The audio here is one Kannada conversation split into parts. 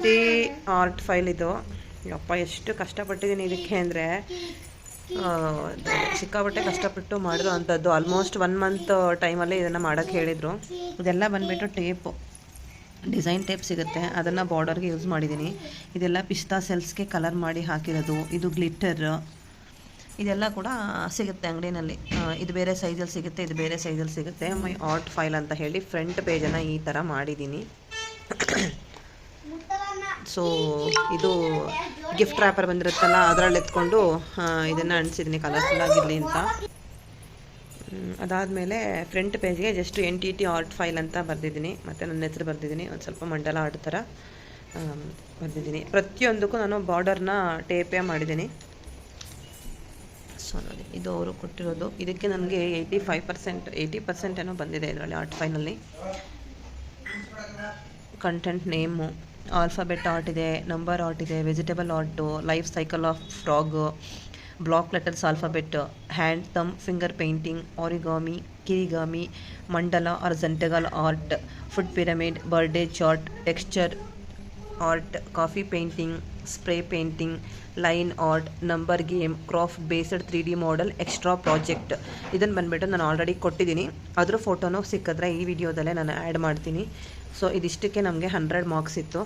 ಟಿ ಆರ್ಟ್ ಫೈಲ್ ಇದು. ಯಪ್ಪ ಎಷ್ಟು ಕಷ್ಟಪಟ್ಟಿದ್ದೀನಿ ಇದಕ್ಕೆ ಅಂದರೆ ಸಿಕ್ಕಾಪಟ್ಟೆ ಕಷ್ಟಪಟ್ಟು ಮಾಡಿರೋ ಅಂಥದ್ದು. ಆಲ್ಮೋಸ್ಟ್ 1 ಮಂತ್ ಟೈಮಲ್ಲೇ ಇದನ್ನು ಮಾಡೋಕ್ಕೆ ಹೇಳಿದರು. ಇದೆಲ್ಲ ಬಂದುಬಿಟ್ಟು ಟೇಪು, ಡಿಸೈನ್ ಟೇಪ್ ಸಿಗುತ್ತೆ, ಅದನ್ನು ಬಾರ್ಡರ್ಗೆ ಯೂಸ್ ಮಾಡಿದ್ದೀನಿ. ಇದೆಲ್ಲ ಪಿಸ್ತಾ ಸೆಲ್ಸ್ಗೆ ಕಲರ್ ಮಾಡಿ ಹಾಕಿರೋದು. ಇದು ಗ್ಲಿಟ್ಟರ್, ಇದೆಲ್ಲ ಕೂಡ ಸಿಗುತ್ತೆ ಅಂಗಡಿನಲ್ಲಿ. ಇದು ಬೇರೆ ಸೈಜಲ್ಲಿ ಸಿಗುತ್ತೆ, ಇದು ಬೇರೆ ಸೈಜಲ್ಲಿ ಸಿಗುತ್ತೆ. ಮೈ ಆರ್ಟ್ ಫೈಲ್ ಅಂತ ಹೇಳಿ ಫ್ರಂಟ್ ಪೇಜನ್ನು ಈ ಥರ ಮಾಡಿದ್ದೀನಿ. ಸೊ ಇದು ಗಿಫ್ಟ್ ರ್ಯಾಪರ್ ಬಂದಿರುತ್ತಲ್ಲ ಅದರಲ್ಲಿ ಎತ್ಕೊಂಡು ಇದನ್ನು ಅಂಟಿಸಿದ್ದೀನಿ ಕಲರ್ಫುಲ್ ಆಗಿರಲಿ ಅಂತ. ಅದಾದಮೇಲೆ ಫ್ರಂಟ್ ಪೇಜ್ಗೆ ಜಸ್ಟ್ NTT ಆರ್ಟ್ ಫೈಲ್ ಅಂತ ಬರೆದಿದ್ದೀನಿ, ಮತ್ತು ನನ್ನ ಹೆಸರು ಬರೆದಿದ್ದೀನಿ. ಒಂದು ಸ್ವಲ್ಪ ಮಂಡಲ ಆರ್ಟ್ ಥರ ಬರೆದಿದ್ದೀನಿ. ಪ್ರತಿಯೊಂದಕ್ಕೂ ನಾನು ಬಾರ್ಡರ್ನ ಟೇಪೇ ಮಾಡಿದ್ದೀನಿ. ಸೊ ನೋಡಿ, ಇದು ಅವರು ಕೊಟ್ಟಿರೋದು. ಇದಕ್ಕೆ ನನಗೆ 80% ಏನೋ ಬಂದಿದೆ ಇದರಲ್ಲಿ ಆರ್ಟ್ ಫೈನಲ್ಲಿ. ಕಂಟೆಂಟ್ ನೇಮು, ಆಲ್ಫಾಬೆಟ್ ಆರ್ಟ್ ಇದೆ, ನಂಬರ್ ಆರ್ಟ್ ಇದೆ, vegetable art, life cycle of frog, block letters alphabet, hand thumb finger painting, origami, kirigami, mandala or zentangle art, food pyramid, birthday chart, texture art, coffee painting, spray painting, line art, number game, craft based 3D model, extra project. ಇದನ್ನು ಬಂದುಬಿಟ್ಟು ನಾನು ಆಲ್ರೆಡಿ ಕೊಟ್ಟಿದ್ದೀನಿ. ಅದರ ಫೋಟೋನೂ ಸಿಕ್ಕಿದ್ರೆ ಈ ವಿಡಿಯೋದಲ್ಲೇ ನಾನು ಆ್ಯಡ್ ಮಾಡ್ತೀನಿ. ಸೊ ಇದಿಷ್ಟಕ್ಕೆ ನಮಗೆ 100 ಮಾರ್ಕ್ಸ್ ಇತ್ತು.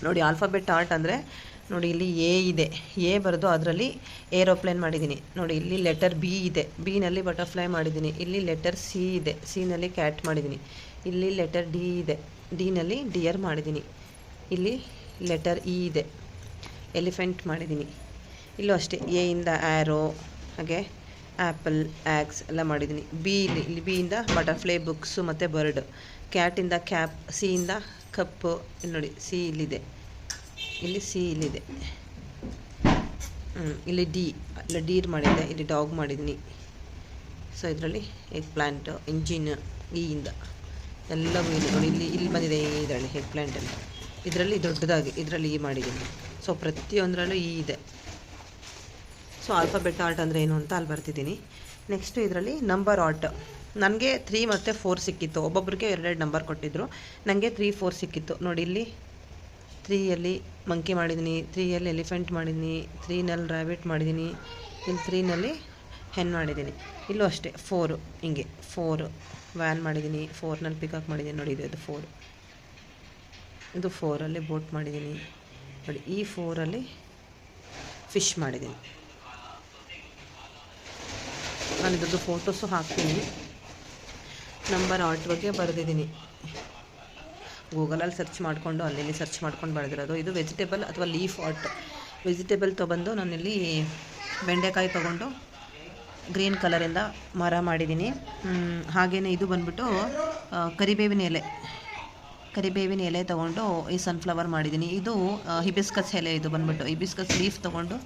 ನೋಡಿ, ಆಲ್ಫಾಬೆಟ್ ಆರ್ಟ್ ಅಂದರೆ ನೋಡಿ, ಇಲ್ಲಿ ಎ ಇದೆ, ಎ ಬರೆದು ಅದರಲ್ಲಿ ಏರೋಪ್ಲೇನ್ ಮಾಡಿದ್ದೀನಿ. ನೋಡಿ, ಇಲ್ಲಿ ಲೆಟರ್ ಬಿ ಇದೆ, ಬಿನಲ್ಲಿ ಬಟರ್ಫ್ಲೈ ಮಾಡಿದ್ದೀನಿ. ಇಲ್ಲಿ ಲೆಟರ್ ಸಿ ಇದೆ, ಸಿನಲ್ಲಿ ಕ್ಯಾಟ್ ಮಾಡಿದ್ದೀನಿ. ಇಲ್ಲಿ ಲೆಟರ್ ಡಿ ಇದೆ, ಡಿನಲ್ಲಿ ಡಿಯರ್ ಮಾಡಿದ್ದೀನಿ. ಇಲ್ಲಿ ಲೆಟರ್ ಇ ಇದೆ, ಎಲಿಫೆಂಟ್ ಮಾಡಿದ್ದೀನಿ. ಇಲ್ಲೂ ಅಷ್ಟೇ, ಎ ಇಂದ ಆ್ಯರೋ, ಹಾಗೆ ಆ್ಯಪಲ್, ಆ್ಯಕ್ಸ್ ಎಲ್ಲ ಮಾಡಿದ್ದೀನಿ. ಇಲ್ಲಿ ಬಿಯಿಂದ ಬಟರ್ಫ್ಲೈ, ಬುಕ್ಸು ಮತ್ತು ಬರ್ಡ್. ಕ್ಯಾಟಿಂದ ಕ್ಯಾಪ್, ಸಿಯಿಂದ ಕಪ್ಪು. ಇಲ್ಲಿ ನೋಡಿ, ಸಿ ಇಲ್ಲಿದೆ, ಇಲ್ಲಿ ಸಿ ಇಲ್ಲಿದೆ. ಇಲ್ಲಿ ಡೀರ್ ಮಾಡಿದ್ದೆ, ಇಲ್ಲಿ ಡಾಗ್ ಮಾಡಿದ್ದೀನಿ. ಸೊ ಇದರಲ್ಲಿ ಎಗ್ ಪ್ಲ್ಯಾಂಟ್, ಇಂಜಿನ್, ಇಂದ ಎಲ್ಲವೂ ಇದೆ ನೋಡಿ. ಇಲ್ಲಿ ಬಂದಿದೆ ಇದರಲ್ಲಿ ಎಗ್ ಪ್ಲ್ಯಾಂಟಲ್ಲಿ. ಇದರಲ್ಲಿ ದೊಡ್ಡದಾಗಿ ಇದರಲ್ಲಿ ಮಾಡಿದ್ದೀನಿ. ಸೊ ಪ್ರತಿಯೊಂದರಲ್ಲೂ ಇದೆ. ಸೊ ಆಲ್ಫಾಬೆಟ್ ಆರ್ಟ್ ಅಂದರೆ ಏನು ಅಂತ ಅಲ್ಲಿ ಬರ್ತಿದ್ದೀನಿ. ನೆಕ್ಸ್ಟು ಇದರಲ್ಲಿ ನಂಬರ್ ಆರ್ಟ್. ನನಗೆ 3 ಮತ್ತು 4 ಸಿಕ್ಕಿತ್ತು. ಒಬ್ಬೊಬ್ಬರಿಗೆ 2 ನಂಬರ್ ಕೊಟ್ಟಿದ್ದರು, ನನಗೆ 3, 4 ಸಿಕ್ಕಿತ್ತು. ನೋಡಿ, ಇಲ್ಲಿ 3ಯಲ್ಲಿ ಮಂಕಿ ಮಾಡಿದ್ದೀನಿ, 3ಯಲ್ಲಿ ಎಲಿಫೆಂಟ್ ಮಾಡಿದ್ದೀನಿ, 3ನಲ್ಲಿ ರ್ಯಾಬಿಟ್ ಮಾಡಿದ್ದೀನಿ, ಇಲ್ಲಿ 3ನಲ್ಲಿ ಹೆನ್ ಮಾಡಿದ್ದೀನಿ. ಇಲ್ಲೂ ಅಷ್ಟೇ 4, ಹಿಂಗೆ 4 ವ್ಯಾನ್ ಮಾಡಿದ್ದೀನಿ, 4ನಲ್ಲಿ ಪಿಕಾಕ್ ಮಾಡಿದ್ದೀನಿ. ನೋಡಿ, ಇದು 4, ಇದು 4ರಲ್ಲಿ ಬೋಟ್ ಮಾಡಿದ್ದೀನಿ. ನೋಡಿ, ಈ 4ರಲ್ಲಿ ಫಿಶ್ ಮಾಡಿದ್ದೀನಿ. ನಾನು ಇದ್ರದ್ದು ಫೋಟೋಸು ಹಾಕ್ತೀನಿ. ನಂಬರ್ ಆರ್ಟ್ ಬಗ್ಗೆ ಬರೆದಿದ್ದೀನಿ. ಗೂಗಲಲ್ಲಿ ಸರ್ಚ್ ಮಾಡಿಕೊಂಡು ಅಲ್ಲಿ ಸರ್ಚ್ ಮಾಡ್ಕೊಂಡು ಬರೆದಿರೋದು. ಇದು ವೆಜಿಟೇಬಲ್ ಅಥವಾ ಲೀಫ್ ಆರ್ಟ್. ವೆಜಿಟೇಬಲ್ ತೊಗೊಂಡು ನಾನಿಲ್ಲಿ ಬೆಂಡೆಕಾಯಿ ತೊಗೊಂಡು ಗ್ರೀನ್ ಕಲರಿಂದ ಮರ ಮಾಡಿದ್ದೀನಿ. ಹಾಗೆಯೇ ಇದು ಬಂದ್ಬಿಟ್ಟು ಕರಿಬೇವಿನ ಎಲೆ ತೊಗೊಂಡು ಈ ಸನ್ಫ್ಲವರ್ ಮಾಡಿದ್ದೀನಿ. ಇದು ಹಿಬಿಸ್ಕಸ್ ಎಲೆ, ಇದು ಬಂದ್ಬಿಟ್ಟು ಹಿಬಿಸ್ಕಸ್ ಲೀಫ್ ತೊಗೊಂಡು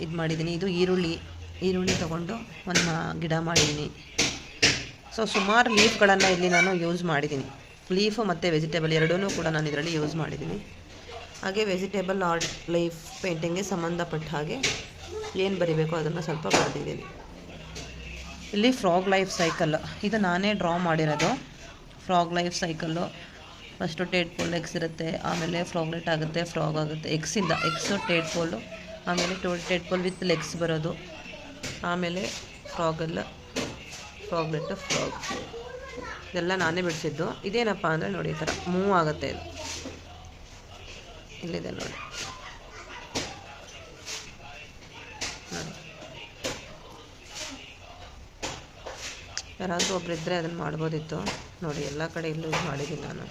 ಇದು ಮಾಡಿದ್ದೀನಿ. ಇದು ಈರುಳ್ಳಿ ತೊಗೊಂಡು ಒಂದು ಗಿಡ ಮಾಡಿದ್ದೀನಿ. ಸೊ ಸುಮಾರು ಲೀಫ್ಗಳನ್ನು ಇಲ್ಲಿ ನಾನು ಯೂಸ್ ಮಾಡಿದ್ದೀನಿ. ಲೀಫು ಮತ್ತು ವೆಜಿಟೇಬಲ್ ಎರಡೂ ಕೂಡ ನಾನು ಇದರಲ್ಲಿ ಯೂಸ್ ಮಾಡಿದ್ದೀನಿ. ಹಾಗೆ ವೆಜಿಟೇಬಲ್ ಆರ್ಟ್, ಲೈಫ್ ಪೇಂಟಿಂಗ್ಗೆ ಸಂಬಂಧಪಟ್ಟ ಹಾಗೆ ಏನು ಬರಿಬೇಕು ಅದನ್ನು ಸ್ವಲ್ಪ ಬರೆದಿದ್ದೀನಿ. ಇಲ್ಲಿ ಫ್ರಾಗ್ ಲೈಫ್ ಸೈಕಲ್, ಇದು ನಾನೇ ಡ್ರಾ ಮಾಡಿರೋದು. Frog life cycle first tadpole eggs ಇರುತ್ತೆ, ಆಮೇಲೆ ಫ್ರಾಗ್ಲೆಟ್ ಆಗುತ್ತೆ, ಫ್ರಾಗ್ ಆಗುತ್ತೆ. ಎಗ್ಸು ಟೇಡ್ ಪೋಲು, ಆಮೇಲೆ ಟೇಡ್ ಪೋಲ್ ವಿತ್ ಲೆಗ್ಸ್ ಬರೋದು, ಆಮೇಲೆ ಫ್ರಾಗ್ಲೆಟ್, ಫ್ರಾಗ್. ಇದೆಲ್ಲ ನಾನೇ ಬಿಡಿಸಿದ್ದು. ಇದೇನಪ್ಪ ಅಂದರೆ ನೋಡಿ, ಈ ಥರ ಮೂವ್ ಆಗುತ್ತೆ. ಇದು ಇಲ್ಲಿದೆ ನೋಡಿ. ಯಾರಾದರೂ ಒಬ್ಬರಿದ್ದರೆ ಅದನ್ನು ಮಾಡ್ಬೋದಿತ್ತು. ನೋಡಿ, ಎಲ್ಲ ಕಡೆ ಇಲ್ಲೂ ಮಾಡಿದ್ದೀನಿ ನಾನು.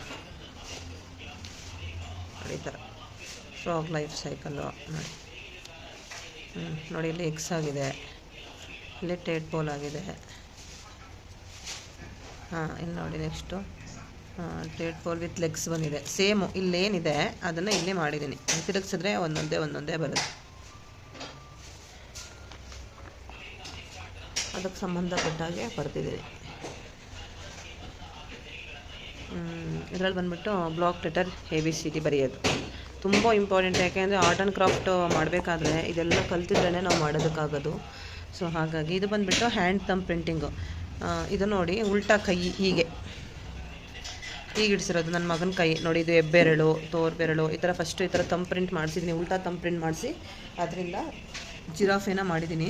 ನೋಡಿ, ಈ ಥರ ಫ್ರಾಗ್ ಲೈಫ್ ಸೈಕಲ್ಲು ನೋಡಿ. ನೋಡಿ, ಇಲ್ಲಿ ಎಕ್ಸ್ ಆಗಿದೆ, ಇಲ್ಲಿ ಟೇಡ್ ಪೋಲ್ ಆಗಿದೆ. ಇಲ್ಲಿ ನೋಡಿ, next tadpole with legs ಬಂದಿದೆ. ಸೇಮು ಇಲ್ಲೇನಿದೆ ಅದನ್ನು ಇಲ್ಲೇ ಮಾಡಿದ್ದೀನಿ. ತಿರುಗಿಸಿದ್ರೆ ಒಂದೊಂದೇ ಬರುತ್ತೆ. ಅದಕ್ಕೆ ಸಂಬಂಧಪಟ್ಟಾಗೆ ಬರ್ತಿದ್ದೀನಿ. ಇದರಲ್ಲಿ ಬಂದ್ಬಿಟ್ಟು ಬ್ಲಾಕ್ ಲೆಟರ್ ABCD ಬರೆಯೋದು ತುಂಬ ಇಂಪಾರ್ಟೆಂಟ್. ಯಾಕೆಂದರೆ ಆರ್ಟ್ ಆ್ಯಂಡ್ ಕ್ರಾಫ್ಟ್ ಮಾಡಬೇಕಾದ್ರೆ ಇದೆಲ್ಲ ಕಲ್ತಿದ್ರೇ ನಾವು ಮಾಡೋದಕ್ಕಾಗೋದು. ಸೊ ಹಾಗಾಗಿ ಇದು ಬಂದುಬಿಟ್ಟು ಹ್ಯಾಂಡ್ ಥಂಬ್ ಪ್ರಿಂಟಿಂಗು. ಇದು ನೋಡಿ, ಉಲ್ಟಾ ಕೈ, ಹೀಗೆ ಈಗ ಇಡಿಸಿರೋದು ನನ್ನ ಮಗನ ಕೈ ನೋಡಿ. ಇದು ಹೆಬ್ಬೆರಳು, ತೋರ್ಬೆರಳು, ಈ ಥರ ಫಸ್ಟು ಈ ಥರ ತಂಪ್ ಪ್ರಿಂಟ್ ಮಾಡಿಸಿದ್ದೀನಿ, ಉಲ್ಟಾ ತಂಪ್ ಪ್ರಿಂಟ್ ಮಾಡಿಸಿ ಅದರಿಂದ ಜಿರಾಫೆನ ಮಾಡಿದ್ದೀನಿ.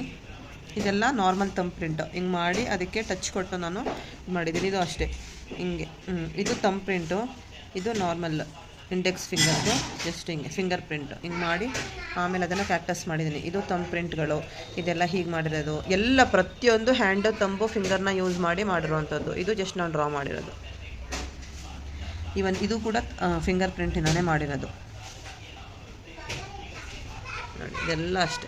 ಇದೆಲ್ಲ ನಾರ್ಮಲ್ ತಂಪ್ ಪ್ರಿಂಟ್ ಹಿಂಗೆ ಮಾಡಿ ಅದಕ್ಕೆ ಟಚ್ ಕೊಟ್ಟು ನಾನು ಮಾಡಿದ್ದೀನಿ. ಇದು ಅಷ್ಟೇ ಹಿಂಗೆ. ಇದು ತಂಪ್ ಪ್ರಿಂಟು, ಇದು ನಾರ್ಮಲ್ ಇಂಡೆಕ್ಸ್ ಫಿಂಗರ್ದು ಜಸ್ಟ್ ಹಿಂಗೆ ಫಿಂಗರ್ ಪ್ರಿಂಟ್ ಹಿಂಗೆ ಮಾಡಿ ಆಮೇಲೆ ಅದನ್ನು ಕ್ಯಾಕ್ಟಸ್ ಮಾಡಿದ್ದೀನಿ. ಇದು ತಂಪ್ ಪ್ರಿಂಟ್ಗಳು, ಇದೆಲ್ಲ ಹೀಗೆ ಮಾಡಿರೋದು ಎಲ್ಲ ಪ್ರತಿಯೊಂದು ಹ್ಯಾಂಡು, ತಂಬು, ಫಿಂಗರ್ನ ಯೂಸ್ ಮಾಡಿ ಮಾಡಿರೋವಂಥದ್ದು. ಇದು ಜಸ್ಟ್ ನಾನು ಡ್ರಾ ಮಾಡಿರೋದು. ಇವನ್ ಇದು ಕೂಡ ಫಿಂಗರ್ ಪ್ರಿಂಟಿನೇ ಮಾಡಿರೋದು ನೋಡಿ. ಇದೆಲ್ಲ ಅಷ್ಟೇ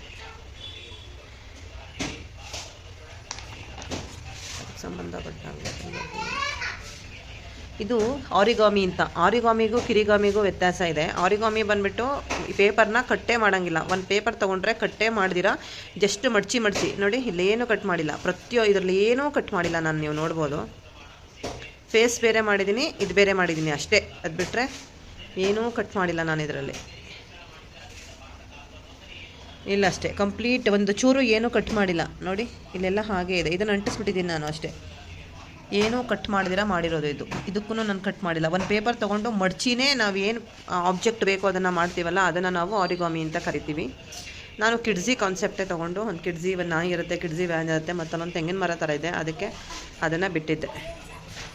ಸಂಬಂಧಪಟ್ಟಂಗೆ. ಇದು ಆರಿಗಾಮಿ ಅಂತ. ಆರಿಗಾಮಿಗೂ ಕಿರಿಗಾಮಿಗೂ ವ್ಯತ್ಯಾಸ ಇದೆ. ಆರಿಗಾಮಿ ಬಂದುಬಿಟ್ಟು ಪೇಪರ್ನ ಕಟ್ಟೆ ಮಾಡೋಂಗಿಲ್ಲ. ಒಂದು ಪೇಪರ್ ತೊಗೊಂಡ್ರೆ ಕಟ್ಟೆ ಮಾಡ್ದಿರ ಜಸ್ಟ್ ಮಡ್ಚಿ ನೋಡಿ, ಇಲ್ಲೇನು ಕಟ್ ಮಾಡಿಲ್ಲ, ಇದರಲ್ಲಿ ಏನೂ ಕಟ್ ಮಾಡಿಲ್ಲ ನಾನು, ನೀವು ನೋಡ್ಬೋದು. ಫೇಸ್ ಬೇರೆ ಮಾಡಿದ್ದೀನಿ, ಇದು ಬೇರೆ ಮಾಡಿದ್ದೀನಿ ಅಷ್ಟೇ. ಅದು ಬಿಟ್ಟರೆ ಏನೂ ಕಟ್ ಮಾಡಿಲ್ಲ ನಾನು ಇದರಲ್ಲಿ. ಇಲ್ಲ ಅಷ್ಟೇ, ಕಂಪ್ಲೀಟ್ ಒಂದು ಚೂರು ಏನೂ ಕಟ್ ಮಾಡಿಲ್ಲ ನೋಡಿ. ಇಲ್ಲೆಲ್ಲ ಹಾಗೆ ಇದೆ. ಇದನ್ನು ಅಂಟಿಸ್ಬಿಟ್ಟಿದ್ದೀನಿ ನಾನು ಅಷ್ಟೇ, ಏನೂ ಕಟ್ ಮಾಡಿದಿರ ಮಾಡಿರೋದು ಇದು. ಇದಕ್ಕೂ ನಾನು ಕಟ್ ಮಾಡಿಲ್ಲ. ಒಂದು ಪೇಪರ್ ತೊಗೊಂಡು ಮಡ್ಚಿನೇ ನಾವು ಏನು ಆಬ್ಜೆಕ್ಟ್ ಬೇಕೋ ಅದನ್ನು ಮಾಡ್ತೀವಲ್ಲ, ಅದನ್ನು ನಾವು ಆರಿಗಾಮಿ ಅಂತ ಕರಿತೀವಿ. ನಾನು ಕಿಡ್ಸಿ ಕಾನ್ಸೆಪ್ಟೇ ತೊಗೊಂಡು, ಒಂದು ಕಿಡ್ಸಿ ಒಂದು ನಾಯಿ ಇರುತ್ತೆ, ಕಿಡ್ಸಿ ವ್ಯಾನ್ ಇರುತ್ತೆ, ಮತ್ತು ಅಲ್ಲೊಂದು ತೆಂಗಿನ ಮರ ಥರ ಇದೆ, ಅದಕ್ಕೆ ಅದನ್ನು ಬಿಟ್ಟಿದ್ದೆ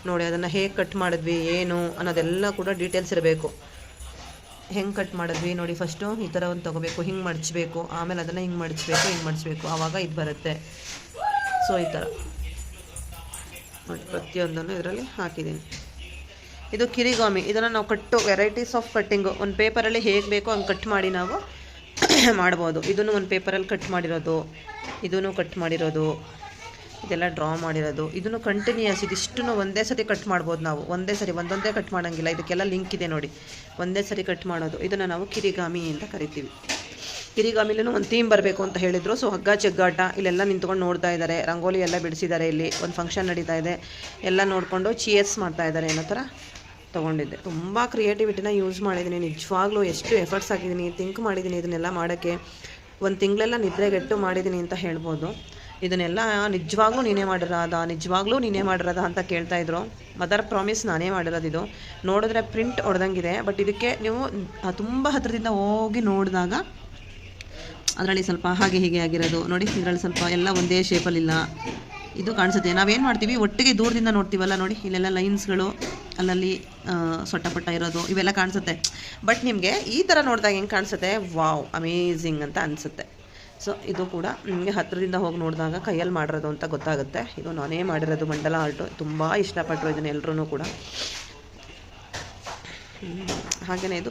ನೋಡಿ. ಅದನ್ನು ಹೇಗೆ ಕಟ್ ಮಾಡಿದ್ವಿ ಏನು ಅನ್ನೋದೆಲ್ಲ ಕೂಡ ಡೀಟೇಲ್ಸ್ ಇರಬೇಕು. ಹೆಂಗೆ ಕಟ್ ಮಾಡಿದ್ವಿ ನೋಡಿ. ಫಸ್ಟು ಈ ಥರ ಒಂದು ತೊಗೋಬೇಕು, ಹಿಂಗೆ ಮಡಚಬೇಕು, ಆಮೇಲೆ ಅದನ್ನು ಹಿಂಗೆ ಮಡಚಬೇಕು, ಆವಾಗ ಇದು ಬರುತ್ತೆ. ಸೊ ಈ ಥರ ನೋಡಿ ಪ್ರತಿಯೊಂದನ್ನು ಇದರಲ್ಲಿ ಹಾಕಿದ್ದೀನಿ. ಇದು ಕಿರಿಗಾಮಿ. ಇದನ್ನು ನಾವು ವೆರೈಟೀಸ್ ಆಫ್ ಕಟ್ಟಿಂಗು ಒಂದು ಪೇಪರಲ್ಲಿ ಹೇಗೆ ಬೇಕೋ ಹಂಗೆ ಕಟ್ ಮಾಡಿ ನಾವು ಮಾಡ್ಬೋದು. ಇದನ್ನು ಒಂದು ಪೇಪರಲ್ಲಿ ಕಟ್ ಮಾಡಿರೋದು, ಇದನ್ನು ಕಟ್ ಮಾಡಿರೋದು, ಇದೆಲ್ಲ ಡ್ರಾ ಮಾಡಿರೋದು. ಇದನ್ನು ಕಂಟಿನ್ಯೂಯಸ್, ಇದಿಷ್ಟನ್ನು ಒಂದೇ ಸರಿ ಕಟ್ ಮಾಡ್ಬೋದು ನಾವು. ಒಂದೊಂದೇ ಕಟ್ ಮಾಡೋಂಗಿಲ್ಲ, ಇದಕ್ಕೆಲ್ಲ ಲಿಂಕ್ ಇದೆ ನೋಡಿ. ಒಂದೇ ಸರಿ ಕಟ್ ಮಾಡೋದು. ಇದನ್ನು ನಾವು ಕಿರಿಗಾಮಿ ಅಂತ ಕರಿತೀವಿ. ಕಿರಿಗಾಮಿಲೂ ಒಂದು ಥೀಮ್ ಬರಬೇಕು ಅಂತ ಹೇಳಿದರು. ಸೊ ಹಗ್ಗ ಜಗ್ಗಾಟ ಇಲ್ಲೆಲ್ಲ ನಿಂತ್ಕೊಂಡು ನೋಡ್ತಾ ಇದ್ದಾರೆ, ರಂಗೋಲಿ ಎಲ್ಲ ಬಿಡಿಸಿದ್ದಾರೆ. ಇಲ್ಲಿ ಒಂದು ಫಂಕ್ಷನ್ ನಡೀತಾ ಇದೆ, ಎಲ್ಲ ನೋಡಿಕೊಂಡು ಚೀಯರ್ಸ್ ಮಾಡ್ತಾ ಇದ್ದಾರೆ ಅನ್ನೋ ಥರ ತೊಗೊಂಡಿದ್ದೆ. ತುಂಬ ಕ್ರಿಯೇಟಿವಿಟಿನ ಯೂಸ್ ಮಾಡಿದ್ದೀನಿ. ನಿಜವಾಗ್ಲೂ ಎಷ್ಟು ಎಫರ್ಟ್ಸ್ ಹಾಕಿದ್ದೀನಿ, ಥಿಂಕ್ ಮಾಡಿದ್ದೀನಿ ಇದನ್ನೆಲ್ಲ ಮಾಡೋಕ್ಕೆ. ಒಂದು ತಿಂಗಳೆಲ್ಲ ನಿದ್ರೆಗೆಟ್ಟು ಮಾಡಿದ್ದೀನಿ ಅಂತ ಹೇಳ್ಬೋದು. ಇದನ್ನೆಲ್ಲ ನಿಜವಾಗ್ಲೂ ನೀನೇ ಮಾಡಿರೋದ ಅಂತ ಕೇಳ್ತಾಯಿದ್ರು. ಮದರ್ ಪ್ರಾಮಿಸ್ ನಾನೇ ಮಾಡಿರೋದು. ಇದು ನೋಡಿದ್ರೆ ಪ್ರಿಂಟ್ ಹೊಡೆದಂಗಿದೆ, ಬಟ್ ಇದಕ್ಕೆ ನೀವು ತುಂಬ ಹತ್ತಿರದಿಂದ ಹೋಗಿ ನೋಡಿದಾಗ ಅದರಲ್ಲಿ ಸ್ವಲ್ಪ ಹಾಗೆ ಹೀಗೆ ಆಗಿರೋದು ನೋಡಿ. ಇದರಲ್ಲಿ ಸ್ವಲ್ಪ ಎಲ್ಲ ಒಂದೇ ಶೇಪಲ್ಲಿಲ್ಲ, ಇದು ಕಾಣಿಸುತ್ತೆ. ನಾವೇನು ಮಾಡ್ತೀವಿ, ಒಟ್ಟಿಗೆ ದೂರದಿಂದ ನೋಡ್ತೀವಲ್ಲ ನೋಡಿ, ಇಲ್ಲೆಲ್ಲ ಲೈನ್ಸ್ಗಳು, ಅಲ್ಲಲ್ಲಿ ಸೊಟ್ಟಪಟ್ಟ ಇರೋದು ಇವೆಲ್ಲ ಕಾಣಿಸುತ್ತೆ. ಬಟ್ ನಿಮಗೆ ಈ ಥರ ನೋಡಿದಾಗ ಹೆಂಗೆ ಕಾಣಿಸುತ್ತೆ, ವಾವ್ ಅಮೇಝಿಂಗ್ ಅಂತ ಅನಿಸುತ್ತೆ. ಸೊ ಇದು ಕೂಡ ನಿಮಗೆ ಹತ್ತಿರದಿಂದ ಹೋಗಿ ನೋಡಿದಾಗ ಕೈಯಲ್ಲಿ ಮಾಡಿರೋದು ಅಂತ ಗೊತ್ತಾಗುತ್ತೆ. ಇದು ನಾನೇ ಮಾಡಿರೋದು ಮಂಡಲ ಆರ್ಟು. ತುಂಬ ಇಷ್ಟಪಟ್ಟರು ಇದನ್ನು ಎಲ್ಲರೂ ಕೂಡ. ಹಾಗೆಯೇ ಇದು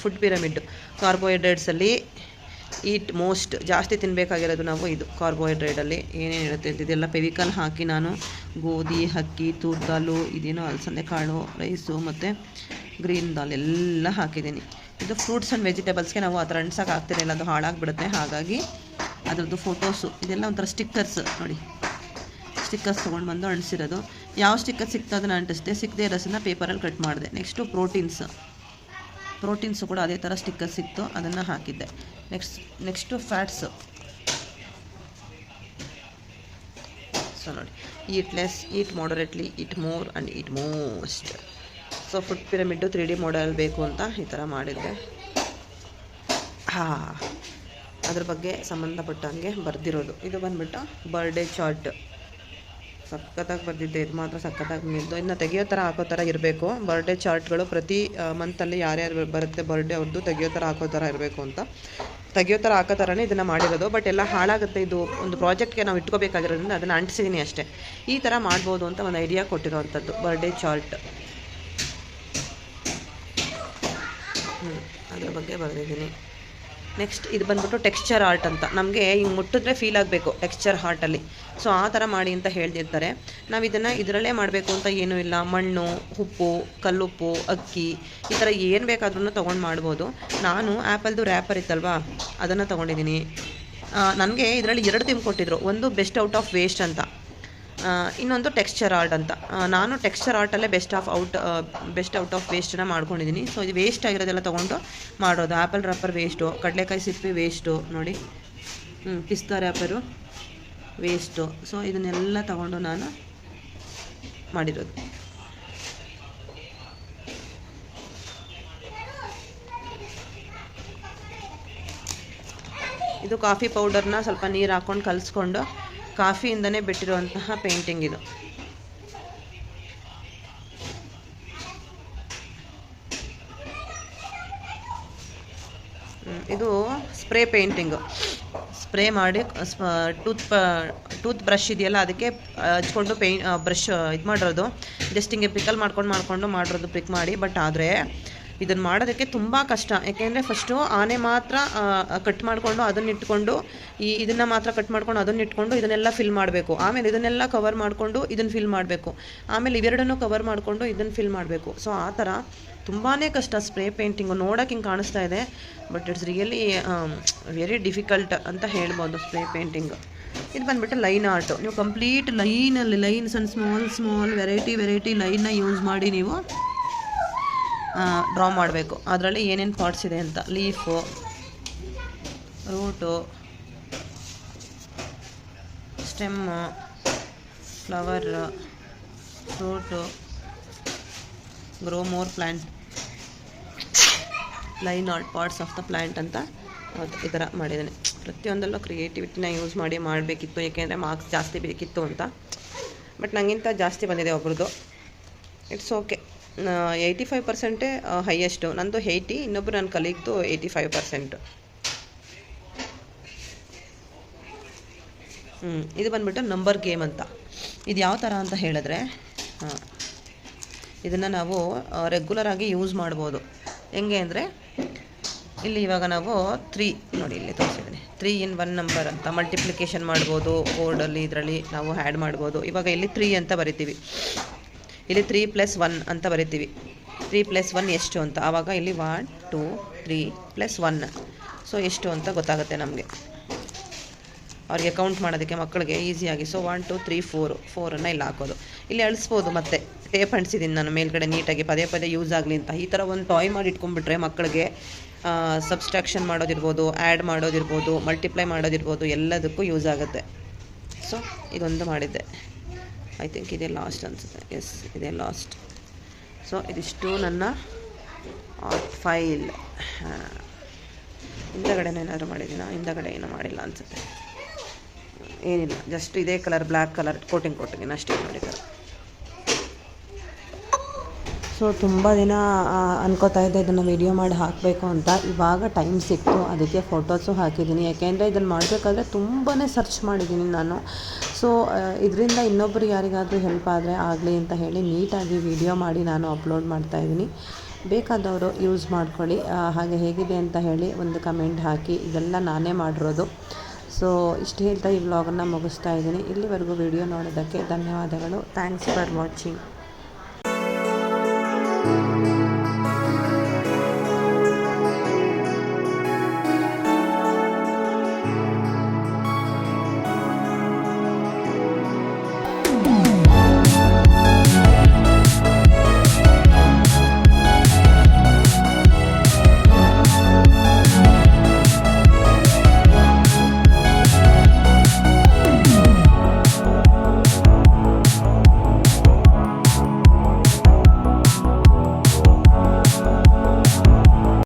ಫುಡ್ ಪಿರಮಿಡ್. ಕಾರ್ಬೋಹೈಡ್ರೇಟ್ಸಲ್ಲಿ ಮೋಸ್ಟ್ ಜಾಸ್ತಿ ತಿನ್ನಬೇಕಾಗಿರೋದು ನಾವು ಇದು. ಕಾರ್ಬೋಹೈಡ್ರೇಟಲ್ಲಿ ಏನೇನು ಇರುತ್ತೆ ಅಂತ ಇದೆಲ್ಲ ಫೆವಿಕಲ್ ಹಾಕಿ ನಾನು ಗೋಧಿ, ಅಕ್ಕಿ, ತೂರ್ ದಾಲು, ಇದೇನೋ ಅಲಸಂದೆ ಕಾಳು, ರೈಸು ಮತ್ತು ಗ್ರೀನ್ ದಾಲ್ ಎಲ್ಲ ಹಾಕಿದ್ದೀನಿ. ಇದು ಫ್ರೂಟ್ಸ್ ಆ್ಯಂಡ್ ವೆಜಿಟೇಬಲ್ಸ್ಗೆ ನಾವು ಆ ಥರ ಅಂಟ್ಸೋಕೆ ಆಗ್ತಿರಲಿಲ್ಲ, ಅದು ಹಾಳಾಗಿಬಿಡುತ್ತೆ. ಹಾಗಾಗಿ ಅದರದ್ದು ಫೋಟೋಸು ಇದೆಲ್ಲ ಒಂಥರ ಸ್ಟಿಕ್ಕರ್ಸ್ ನೋಡಿ. ಸ್ಟಿಕ್ಕರ್ಸ್ ತೊಗೊಂಡು ಬಂದು ಅಂಟಿಸಿರೋದು. ಯಾವ ಸ್ಟಿಕ್ಕರ್ ಸಿಕ್ತೋ ಅದನ್ನು ಅಂಟಿಸಿದೆ, ಸಿಕ್ಕದೇ ಇರೋಸನ್ನ ಪೇಪರಲ್ಲಿ ಕಟ್ ಮಾಡಿದೆ. ನೆಕ್ಸ್ಟು ಪ್ರೋಟೀನ್ಸು ಕೂಡ ಅದೇ ಥರ ಸ್ಟಿಕ್ಕರ್ ಸಿಕ್ತು, ಅದನ್ನು ಹಾಕಿದ್ದೆ. Next fats. ಸೊ ನೋಡಿ, eat less, eat moderately, eat more and eat most. So food pyramid 3D model ಬೇಕು ಅಂತ ಈ ಥರ ಮಾಡಿದ್ದೆ. ಅದ್ರ ಬಗ್ಗೆ ಸಂಬಂಧಪಟ್ಟಂಗೆ ಬರೆದಿರೋದು. ಇದು ಬಂದುಬಿಟ್ಟು ಬರ್ಡೇ ಚಾರ್ಟ್. ಸಖತ್ತಾಗಿ ಬರೆದಿದ್ದೆ, ಇದು ಮಾತ್ರ ಸಖತ್ತಾಗಿ ನಿಂತು. ಇನ್ನು ತೆಗಿಯೋ ಥರ ಹಾಕೋ ಥರ ಇರಬೇಕು. ಬರ್ಡೇ ಚಾರ್ಟ್ಗಳು ಪ್ರತಿ ಮಂತಲ್ಲಿ ಯಾರ್ಯಾರು ಬರುತ್ತೆ ಬರ್ಡೇ ಅವ್ರದ್ದು ತೆಗಿಯೋ ಥರ ಹಾಕೋ ಥರ ಇರಬೇಕು ಅಂತ. ತೆಗಿಯೋ ಥರ ಹಾಕೋ ಥರನೇ ಇದನ್ನು ಮಾಡಿರೋದು. ಬಟ್ ಎಲ್ಲ ಹಾಳಾಗುತ್ತೆ. ಇದು ಒಂದು ಪ್ರಾಜೆಕ್ಟ್ಗೆ ನಾವು ಇಟ್ಕೋಬೇಕಾಗಿರೋದ್ರಿಂದ ಅದನ್ನು ಅಂಟಿಸಿದ್ದೀನಿ ಅಷ್ಟೇ. ಈ ಥರ ಮಾಡ್ಬೋದು ಅಂತ ಒಂದು ಐಡಿಯಾ ಕೊಟ್ಟಿರೋವಂಥದ್ದು ಬರ್ಡೇ ಚಾರ್ಟ್. ಅದ್ರ ಬಗ್ಗೆ ಬರೆದಿದ್ದೀನಿ. ನೆಕ್ಸ್ಟ್ ಇದು ಬಂದ್ಬಿಟ್ಟು ಟೆಕ್ಸ್ಚರ್ ಆರ್ಟ್ ಅಂತ. ನಮಗೆ ಹಿಂಗೆ ಮುಟ್ಟಿದ್ರೆ ಫೀಲ್ ಆಗಬೇಕು ಟೆಕ್ಸ್ಚರ್ ಆರ್ಟಲ್ಲಿ. ಸೊ ಆ ಥರ ಮಾಡಿ ಅಂತ ಹೇಳ್ತಿರ್ತಾರೆ. ನಾವು ಇದರಲ್ಲೇ ಮಾಡಬೇಕು ಅಂತ ಏನೂ ಇಲ್ಲ. ಮಣ್ಣು, ಉಪ್ಪು, ಕಲ್ಲುಪ್ಪು, ಅಕ್ಕಿ, ಈ ಥರ ಏನು ಬೇಕಾದ್ರೂ ತೊಗೊಂಡು ಮಾಡ್ಬೋದು. ನಾನು ಆ್ಯಪಲ್ದು ರ್ಯಾಪರ್ ಇತ್ತಲ್ವಾ, ಅದನ್ನು ತೊಗೊಂಡಿದ್ದೀನಿ. ನನಗೆ ಇದರಲ್ಲಿ 2 ಥೀಮ್ ಕೊಟ್ಟಿದ್ರು. ಒಂದು ಬೆಸ್ಟ್ ಔಟ್ ಆಫ್ ವೇಸ್ಟ್ ಅಂತ, ಇನ್ನೊಂದು ಟೆಕ್ಸ್ಚರ್ ಆರ್ಟ್ ಅಂತ. ನಾನು ಟೆಕ್ಸ್ಚರ್ ಆರ್ಟಲ್ಲೇ ಬೆಸ್ಟ್ ಔಟ್ ಆಫ್ ವೇಸ್ಟನ್ನ ಮಾಡ್ಕೊಂಡಿದ್ದೀನಿ. ಸೊ ಇದು ವೇಸ್ಟ್ ಆಗಿರೋದೆಲ್ಲ ತೊಗೊಂಡು ಮಾಡೋದು. ಆ್ಯಪಲ್ ರ್ಯಾಪರ್ ವೇಸ್ಟು, ಕಡಲೆಕಾಯಿ ಸಿಪ್ಪೆ ವೇಸ್ಟು ನೋಡಿ, ಪಿಸ್ತಾ ರ್ಯಾಪರು ವೇಸ್ಟು. ಸೊ ಇದನ್ನೆಲ್ಲ ತೊಗೊಂಡು ನಾನು ಮಾಡಿರೋದು. ಇದು ಕಾಫಿ ಪೌಡರ್ನ ಸ್ವಲ್ಪ ನೀರು ಹಾಕ್ಕೊಂಡು ಕಲಿಸ್ಕೊಂಡು ಕಾಫಿಯಿಂದನೇ ಬಿಟ್ಟಿರುವಂತಹ ಪೇಂಟಿಂಗ್ ಇದು. ಇದು ಸ್ಪ್ರೇ ಪೇಂಟಿಂಗು. ಸ್ಪ್ರೇ ಮಾಡಿ ಟೂತ್ ಬ್ರಷ್ ಇದೆಯಲ್ಲ ಅದಕ್ಕೆ ಹಚ್ಕೊಂಡು ಬ್ರಷ್ ಇದು ಮಾಡಿರೋದು. ಜಸ್ಟ್ ಹಿಂಗೆ ಪಿಕಲ್ ಮಾಡ್ಕೊಂಡು ಮಾಡಿರೋದು ಪಿಕ್ ಮಾಡಿ. ಬಟ್ ಆದರೆ ಇದನ್ನು ಮಾಡೋದಕ್ಕೆ ತುಂಬ ಕಷ್ಟ. ಯಾಕೆಂದರೆ ಫಸ್ಟು ಆನೆ ಮಾತ್ರ ಕಟ್ ಮಾಡಿಕೊಂಡು ಅದನ್ನಿಟ್ಕೊಂಡು ಇದನ್ನು ಮಾತ್ರ ಕಟ್ ಮಾಡ್ಕೊಂಡು ಅದನ್ನಿಟ್ಕೊಂಡು ಇದನ್ನೆಲ್ಲ ಫಿಲ್ ಮಾಡಬೇಕು. ಆಮೇಲೆ ಇದನ್ನೆಲ್ಲ ಕವರ್ ಮಾಡಿಕೊಂಡು ಇದನ್ನು ಫಿಲ್ ಮಾಡಬೇಕು. ಆಮೇಲೆ ಇವೆರಡನ್ನೂ ಕವರ್ ಮಾಡಿಕೊಂಡು ಇದನ್ನು ಫಿಲ್ ಮಾಡಬೇಕು. ಸೊ ಆ ಥರ ತುಂಬಾ ಕಷ್ಟ ಸ್ಪ್ರೇ ಪೇಂಟಿಂಗು. ನೋಡೋಕೆ ಹಿಂಗೆ ಕಾಣಿಸ್ತಾ ಇದೆ, but it's really very difficult ಅಂತ ಹೇಳ್ಬೋದು ಸ್ಪ್ರೇ ಪೇಂಟಿಂಗು. ಇದು ಬಂದುಬಿಟ್ಟು ಲೈನ್ ಆರ್ಟು. ನೀವು complete lines and small variety ಲೈನ್ನ ಯೂಸ್ ಮಾಡಿ ನೀವು ಡ್ರಾ ಮಾಡಬೇಕು. ಅದರಲ್ಲಿ ಏನೇನು ಪಾರ್ಟ್ಸ್ ಇದೆ ಅಂತ, leaf, root, stem, flower, fruit, grow more plant, line art parts of the plant ಅಂತ ಈ ಥರ ಮಾಡಿದ್ದೇನೆ. ಪ್ರತಿಯೊಂದಲ್ಲೂ ಕ್ರಿಯೇಟಿವಿಟಿನ ಯೂಸ್ ಮಾಡಿ ಮಾಡಬೇಕಿತ್ತು, ಏಕೆಂದರೆ ಮಾರ್ಕ್ಸ್ ಜಾಸ್ತಿ ಬೇಕಿತ್ತು ಅಂತ. ಬಟ್ ನನಗಿಂತ ಜಾಸ್ತಿ ಬಂದಿದೆ ಒಬ್ರದ್ದು. It's okay. 85% ಹೈಯೆಸ್ಟು. ನಂದು 80, ಇನ್ನೊಬ್ಬರು ನನ್ನ ಕಲೀಗ್ದು 85%. ಇದು ಬಂದುಬಿಟ್ಟು ನಂಬರ್ ಗೇಮ್ ಅಂತ. ಇದು ಯಾವ ಥರ ಅಂತ ಹೇಳಿದ್ರೆ, ಇದನ್ನು ನಾವು ರೆಗ್ಯುಲರಾಗಿ ಯೂಸ್ ಮಾಡ್ಬೋದು. ಹೆಂಗೆ ಅಂದರೆ, ಇಲ್ಲಿ ಇವಾಗ ನಾವು 3 ನೋಡಿ ಇಲ್ಲಿ ತೋರಿಸಿದ್ದೀನಿ, 3 in 1 ನಂಬರ್ ಅಂತ ಮಲ್ಟಿಪ್ಲಿಕೇಶನ್ ಮಾಡ್ಬೋದು. ಬೋರ್ಡಲ್ಲಿ ಇದರಲ್ಲಿ ನಾವು ಆ್ಯಡ್ ಮಾಡ್ಬೋದು. ಇವಾಗ ಇಲ್ಲಿ 3 ಅಂತ ಬರಿತೀವಿ, ಇಲ್ಲಿ 3 + 1 ಅಂತ ಬರಿತೀವಿ. 3 + 1 ಎಷ್ಟು ಅಂತ. ಆವಾಗ ಇಲ್ಲಿ 1 2 3 + 1 ಸೊ ಎಷ್ಟು ಅಂತ ಗೊತ್ತಾಗುತ್ತೆ ನಮಗೆ, ಅವ್ರಿಗೆ ಕೌಂಟ್ ಮಾಡೋದಕ್ಕೆ ಮಕ್ಕಳಿಗೆ ಈಸಿಯಾಗಿ. ಸೊ 1 2 3 4 ಇಲ್ಲಿ ಹಾಕೋದು. ಇಲ್ಲಿ ಅಳಿಸ್ಬೋದು. ಮತ್ತೆ ಟೇಪ್ ಅಂಟಿಸಿದ್ದೀನಿ ನಾನು ಮೇಲ್ಗಡೆ ನೀಟಾಗಿ, ಪದೇ ಯೂಸ್ ಆಗಲಿ ಅಂತ. ಈ ಥರ ಒಂದು ಟಾಯ್ ಮಾಡಿ ಇಟ್ಕೊಂಡ್ಬಿಟ್ರೆ ಮಕ್ಕಳಿಗೆ ಸಬ್ಸ್ಟ್ರಾಕ್ಷನ್ ಮಾಡೋದಿರ್ಬೋದು, ಆ್ಯಡ್ ಮಾಡೋದಿರ್ಬೋದು, ಮಲ್ಟಿಪ್ಲೈ ಮಾಡೋದಿರ್ಬೋದು, ಎಲ್ಲದಕ್ಕೂ ಯೂಸ್ ಆಗುತ್ತೆ. ಸೊ ಇದೊಂದು ಮಾಡಿದ್ದೆ. ಐ ಥಿಂಕ್ ಇದೇ ಲಾಸ್ಟ್ ಅನಿಸುತ್ತೆ. ಎಸ್, ಇದೇ ಲಾಸ್ಟ್. ಸೊ ಇದಿಷ್ಟು ನನ್ನ ಆರ್ಟ್ ಫೈಲ್. ಹಿಂದಗಡೆನೇ ಏನಾದ್ರು ಮಾಡಿದ್ದೀನ? ಹಿಂದಗಡೆ ಏನೂ ಮಾಡಿಲ್ಲ ಅನಿಸುತ್ತೆ. ಏನಿಲ್ಲ, ಜಸ್ಟ್ ಇದೇ ಕಲರ್, ಬ್ಲ್ಯಾಕ್ ಕಲರ್ ಕೋಟಿಂಗ್ ಅಷ್ಟೇ ಮಾಡಿದ್ದಾರೆ. ಸೊ ತುಂಬ ದಿನ ಅನ್ಕೋತಾ ಇದ್ದೆ ಇದನ್ನು ವಿಡಿಯೋ ಮಾಡಿ ಹಾಕಬೇಕು ಅಂತ. ಇವಾಗ ಟೈಮ್ ಸಿಕ್ತು, ಅದಕ್ಕೆ ಫೋಟೋಸು ಹಾಕಿದ್ದೀನಿ. ಯಾಕೆಂದರೆ ಇದನ್ನು ಮಾಡಬೇಕಾದ್ರೆ ತುಂಬಾ ಸರ್ಚ್ ಮಾಡಿದ್ದೀನಿ ನಾನು. ಸೊ ಇದರಿಂದ ಇನ್ನೊಬ್ಬರು ಯಾರಿಗಾದರೂ ಹೆಲ್ಪ್ ಆದರೆ ಆಗಲಿ ಅಂತ ಹೇಳಿ ನೀಟಾಗಿ ವಿಡಿಯೋ ಮಾಡಿ ನಾನು ಅಪ್ಲೋಡ್ ಮಾಡ್ತಾಯಿದ್ದೀನಿ. ಬೇಕಾದವರು ಯೂಸ್ ಮಾಡ್ಕೊಳ್ಳಿ. ಹಾಗೆ ಹೇಗಿದೆ ಅಂತ ಹೇಳಿ ಒಂದು ಕಮೆಂಟ್ ಹಾಕಿ. ಇದೆಲ್ಲ ನಾನೇ ಮಾಡಿರೋದು. ಸೊ ಇಷ್ಟು ಹೇಳ್ತಾ ಈ ವ್ಲಾಗನ್ನು ಮುಗಿಸ್ತಾ ಇದ್ದೀನಿ. ಇಲ್ಲಿವರೆಗೂ ವಿಡಿಯೋ ನೋಡೋದಕ್ಕೆ ಧನ್ಯವಾದಗಳು. Thanks for watching.